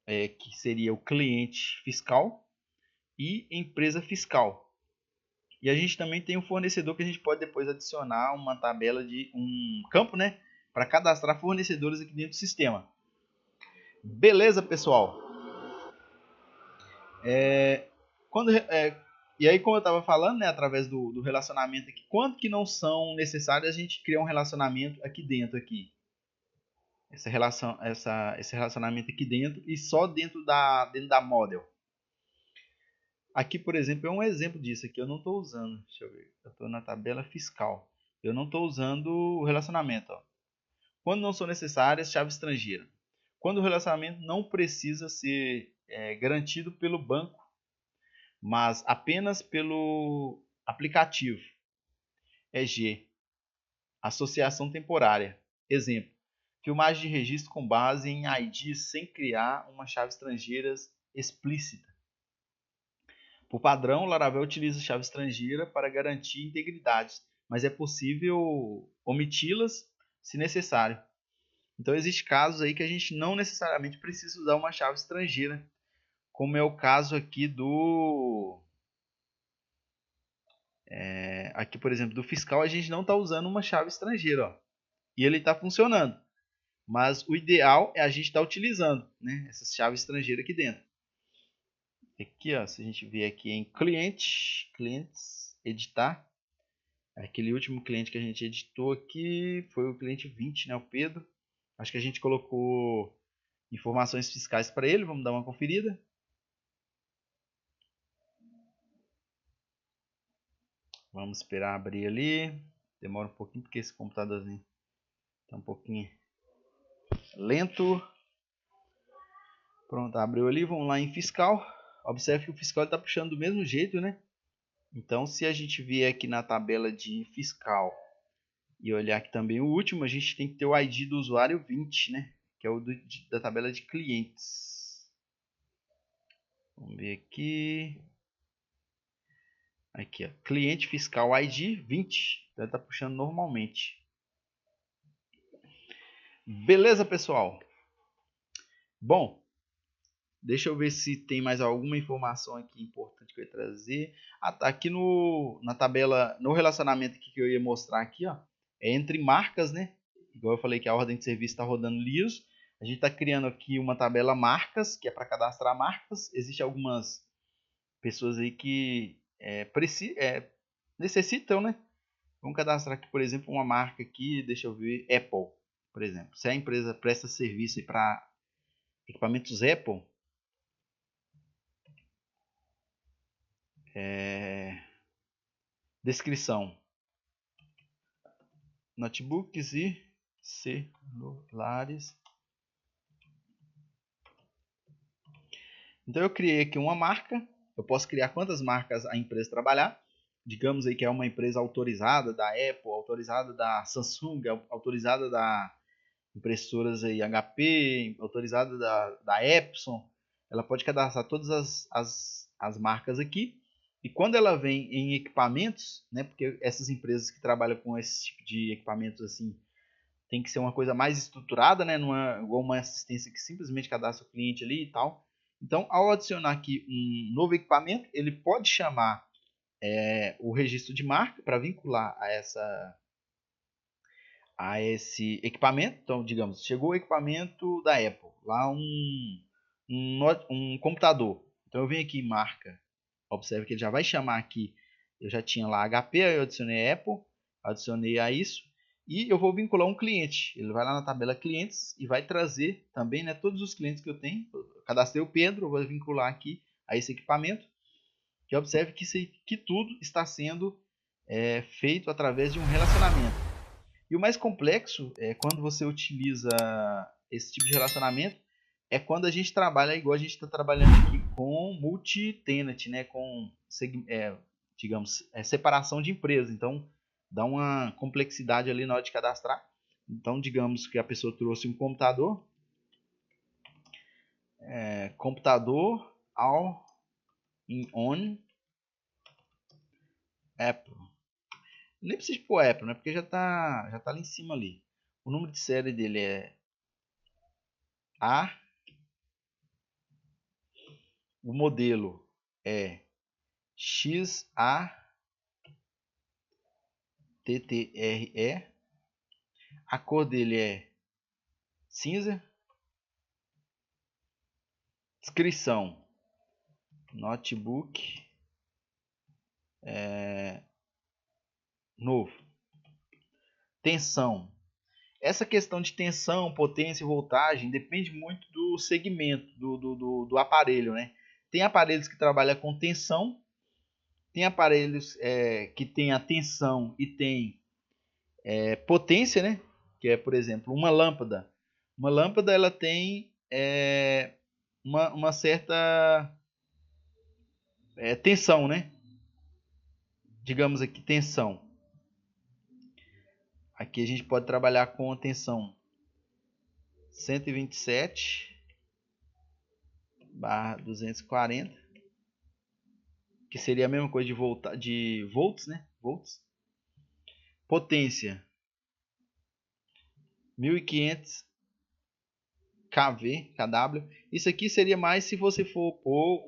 que seria o cliente fiscal e empresa fiscal. E a gente também tem um fornecedor que a gente pode depois adicionar uma tabela de um campo, né, para cadastrar fornecedores aqui dentro do sistema. Beleza, pessoal? E aí, como eu estava falando, né, através do relacionamento aqui, quanto que não são necessários a gente criar um relacionamento aqui dentro aqui? Esse relacionamento aqui dentro e só dentro da model. Aqui, por exemplo, é um exemplo disso. Aqui eu não estou usando. Deixa eu ver. Eu estou na tabela fiscal. Eu não estou usando o relacionamento. Ó. Quando não são necessárias, chave estrangeira. Quando o relacionamento não precisa ser garantido pelo banco, mas apenas pelo aplicativo. É G. Associação temporária. Exemplo. Filmagem de registro com base em ID sem criar uma chave estrangeira explícita. Por padrão, o Laravel utiliza chave estrangeira para garantir integridade, mas é possível omiti-las se necessário. Então, existem casos aí que a gente não necessariamente precisa usar uma chave estrangeira, como é o caso aqui aqui, por exemplo, do fiscal, a gente não está usando uma chave estrangeira, ó, e ele está funcionando. Mas o ideal é a gente estar utilizando, né, essa chave estrangeira aqui dentro. Aqui, ó, se a gente vier aqui em clientes, editar, aquele último cliente que a gente editou aqui foi o cliente 20, né, o Pedro. Acho que a gente colocou informações fiscais para ele, vamos dar uma conferida. Vamos esperar abrir ali. Demora um pouquinho porque esse computadorzinho está um pouquinho lento. Pronto, abriu ali, vamos lá em fiscal. Observe que o fiscal está puxando do mesmo jeito, né? Então, se a gente vier aqui na tabela de fiscal e olhar aqui também o último, a gente tem que ter o ID do usuário 20, né? Que é o da tabela de clientes. Vamos ver aqui. Aqui, ó, cliente fiscal ID 20. Então, está puxando normalmente. Beleza, pessoal? Bom, deixa eu ver se tem mais alguma informação aqui importante que eu ia trazer. Ah, tá aqui na tabela, no relacionamento aqui que eu ia mostrar aqui, ó, é entre marcas, né? Igual eu falei que a ordem de serviço está rodando liso. A gente está criando aqui uma tabela marcas, que é para cadastrar marcas. Existem algumas pessoas aí que necessitam, né? Vamos cadastrar aqui, por exemplo, uma marca aqui, deixa eu ver, Apple, por exemplo. Se a empresa presta serviço para equipamentos Apple, descrição: notebooks e celulares Então eu criei aqui uma marca, eu posso criar quantas marcas a empresa trabalhar. Digamos aí que é uma empresa autorizada da Apple, autorizada da Samsung, autorizada da impressoras aí HP, autorizada da Epson. Ela pode cadastrar todas as marcas aqui. E quando ela vem em equipamentos, né, porque essas empresas que trabalham com esse tipo de equipamentos assim, tem que ser uma coisa mais estruturada, né, não é igual uma assistência que simplesmente cadastra o cliente ali e tal. Então, ao adicionar aqui um novo equipamento, ele pode chamar o registro de marca para vincular a esse equipamento. Então, digamos, chegou o equipamento da Apple, lá um computador. Então, eu venho aqui em marca, observe que ele já vai chamar aqui, eu já tinha lá HP, aí eu adicionei Apple, adicionei a isso, e eu vou vincular um cliente. Ele vai lá na tabela clientes e vai trazer também, né, todos os clientes que eu tenho. Eu cadastrei o Pedro, eu vou vincular aqui a esse equipamento, que observe que tudo está sendo feito através de um relacionamento. E o mais complexo é quando você utiliza esse tipo de relacionamento, é quando a gente trabalha igual a gente está trabalhando aqui com multi-tenant, né? Com, digamos, separação de empresa. Então, dá uma complexidade ali na hora de cadastrar. Então, digamos que a pessoa trouxe um computador, computador all in on Apple. Nem precisa pôr Apple, né? Porque já tá ali em cima ali. O número de série dele é A. O modelo é XATTRE. A cor dele é cinza. Descrição: notebook novo. Tensão: essa questão de tensão, potência e voltagem depende muito do segmento do aparelho, né? Tem aparelhos que trabalham com tensão, tem aparelhos que tem a tensão e tem potência, né? Que é, por exemplo, uma lâmpada. Uma lâmpada ela tem uma certa tensão, né? Digamos aqui tensão. Aqui a gente pode trabalhar com a tensão 127/240, que seria a mesma coisa de volts, né? Volts. Potência 1500 kW. Isso aqui seria mais se você for pôr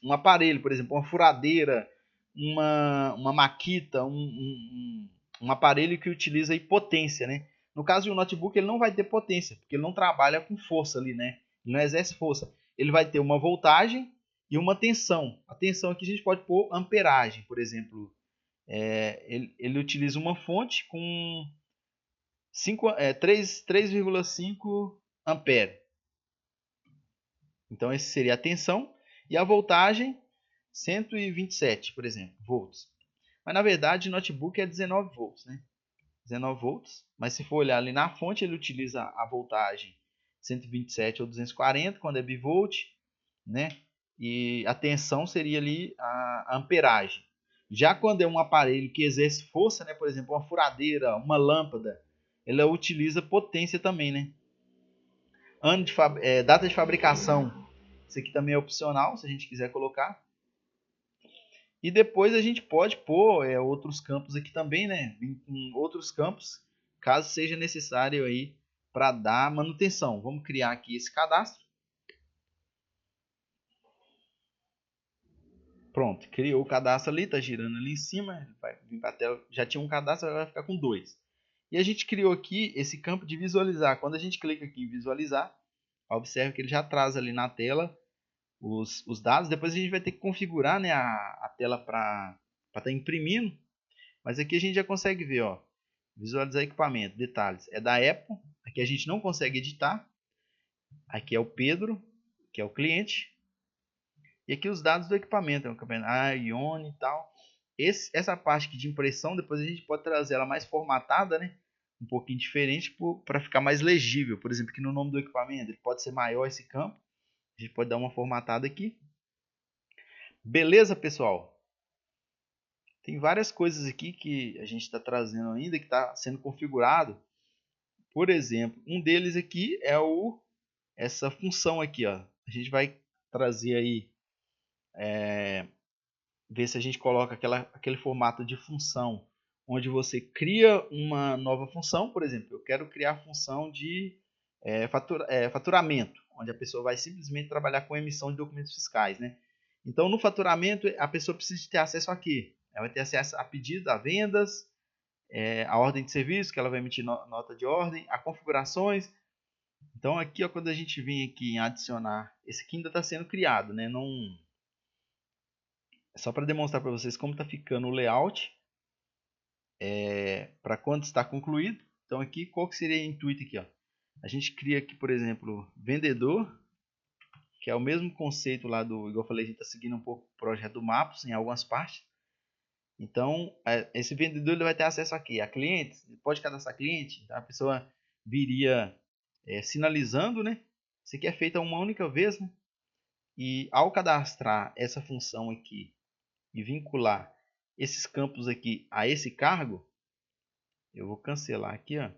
um aparelho, por exemplo, uma furadeira, uma maquita, um aparelho que utiliza aí potência, né? No caso de um notebook, ele não vai ter potência, porque ele não trabalha com força ali, né? Ele não exerce força. Ele vai ter uma voltagem e uma tensão. A tensão aqui a gente pode pôr amperagem, por exemplo. Ele utiliza uma fonte com 3,5 ampere. Então, esse seria a tensão. E a voltagem, 127, por exemplo, volts. Mas, na verdade, o notebook é 19 volts, né? 19 volts. Mas, se for olhar ali na fonte, ele utiliza a voltagem 127 ou 240, quando é bivolt, né? E a tensão seria ali a amperagem. Já quando é um aparelho que exerce força, né? Por exemplo, uma furadeira, uma lâmpada, ela utiliza potência também, né? Data de fabricação, isso aqui também é opcional, se a gente quiser colocar. E depois a gente pode pôr outros campos aqui também, né? Em outros campos, caso seja necessário aí para dar manutenção. Vamos criar aqui esse cadastro. Pronto, criou o cadastro ali, está girando ali em cima, vai vir para a tela, já tinha um cadastro, agora vai ficar com 2. E a gente criou aqui esse campo de visualizar. Quando a gente clica aqui em visualizar, observe que ele já traz ali na tela os dados. Depois a gente vai ter que configurar, né, a tela para estar imprimindo. Mas aqui a gente já consegue ver, ó, visualizar equipamento, detalhes. É da Apple, aqui a gente não consegue editar. Aqui é o Pedro, que é o cliente. E aqui os dados do equipamento, Ione e tal. Essa parte aqui de impressão, depois a gente pode trazer ela mais formatada, né? Um pouquinho diferente para ficar mais legível. Por exemplo, aqui no nome do equipamento, ele pode ser maior esse campo. A gente pode dar uma formatada aqui. Beleza, pessoal? Tem várias coisas aqui que a gente está trazendo ainda, que está sendo configurado. Por exemplo, um deles aqui é essa função aqui, ó. A gente vai trazer aí, ver se a gente coloca aquele formato de função, onde você cria uma nova função. Por exemplo, eu quero criar a função de faturamento, onde a pessoa vai simplesmente trabalhar com emissão de documentos fiscais, né? Então, no faturamento, a pessoa precisa ter acesso a quê? Ela vai ter acesso a pedidos, a vendas, a ordem de serviço, que ela vai emitir nota de ordem, a configurações. Então, aqui, ó, quando a gente vem aqui em adicionar, esse aqui ainda está sendo criado, né? Não... É só para demonstrar para vocês como está ficando o layout, para quando está concluído. Então, aqui, qual que seria o intuito aqui, ó? A gente cria aqui, por exemplo, vendedor, que é o mesmo conceito lá do, igual eu falei, a gente está seguindo um pouco o projeto do Mappos em algumas partes. Então, esse vendedor ele vai ter acesso aqui a clientes, ele pode cadastrar cliente, então a pessoa viria sinalizando, né? Isso aqui é feito uma única vez, né? E ao cadastrar essa função aqui e vincular esses campos aqui a esse cargo, eu vou cancelar aqui, ó.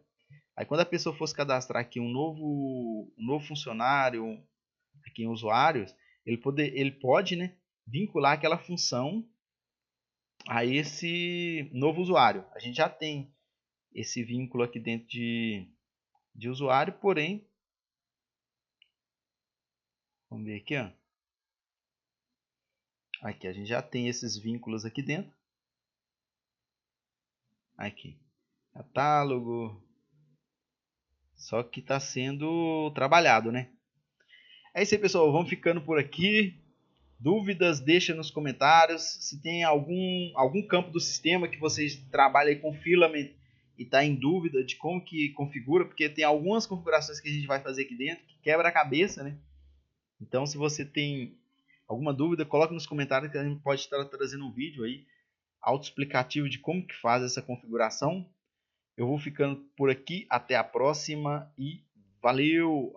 Aí quando a pessoa fosse cadastrar aqui um novo funcionário, aqui em usuários, ele pode, né, vincular aquela função a esse novo usuário. A gente já tem esse vínculo aqui dentro de usuário, porém, vamos ver aqui, ó. Aqui, a gente já tem esses vínculos aqui dentro. Aqui, catálogo. Só que está sendo trabalhado, né? É isso aí, pessoal. Vamos ficando por aqui. Dúvidas, deixa nos comentários. Se tem algum campo do sistema que vocês trabalham com filament e está em dúvida de como que configura, porque tem algumas configurações que a gente vai fazer aqui dentro que quebra a cabeça, né? Então, se você tem alguma dúvida, coloque nos comentários que a gente pode estar trazendo um vídeo aí autoexplicativo de como que faz essa configuração. Eu vou ficando por aqui, até a próxima e valeu!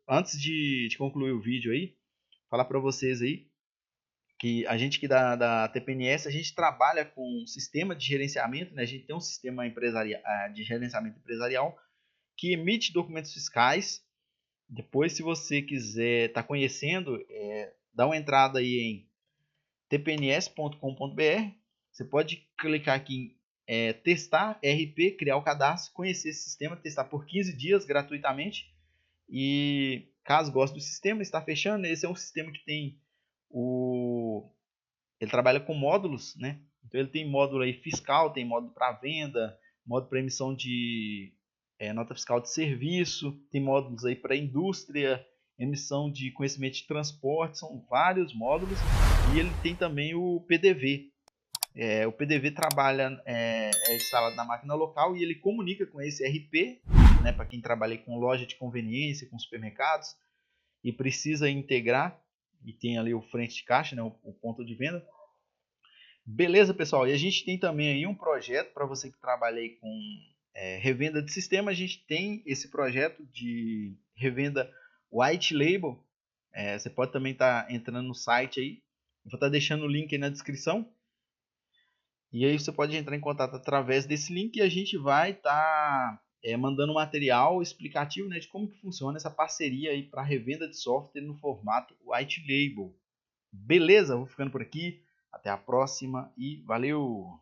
Antes de concluir o vídeo aí, falar para vocês aí que a gente aqui da TPNS, a gente trabalha com um sistema de gerenciamento, né? A gente tem um sistema de gerenciamento empresarial que emite documentos fiscais. Depois, se você quiser estar conhecendo, dá uma entrada aí em tpns.com.br. Você pode clicar aqui em testar RP, criar o cadastro, conhecer esse sistema, testar por 15 dias gratuitamente. E caso goste do sistema, está fechando. Esse é um sistema que tem ele trabalha com módulos, né? Então ele tem módulo aí fiscal, tem módulo para venda, módulo para emissão de nota fiscal de serviço, tem módulos aí para indústria, emissão de conhecimento de transporte, são vários módulos. E ele tem também o PDV. O PDV trabalha, é instalado na máquina local e ele comunica com esse RP, né, para quem trabalha com loja de conveniência, com supermercados e precisa integrar, e tem ali o frente de caixa, né, o ponto de venda. Beleza, pessoal? E a gente tem também aí um projeto para você que trabalha aí com revenda de sistema. A gente tem esse projeto de revenda white label. Você pode também estar entrando no site aí. Eu vou estar deixando o link aí na descrição. E aí você pode entrar em contato através desse link e a gente vai estar mandando material explicativo, né, de como que funciona essa parceria aí para revenda de software no formato white label. Beleza? Vou ficando por aqui. Até a próxima e valeu!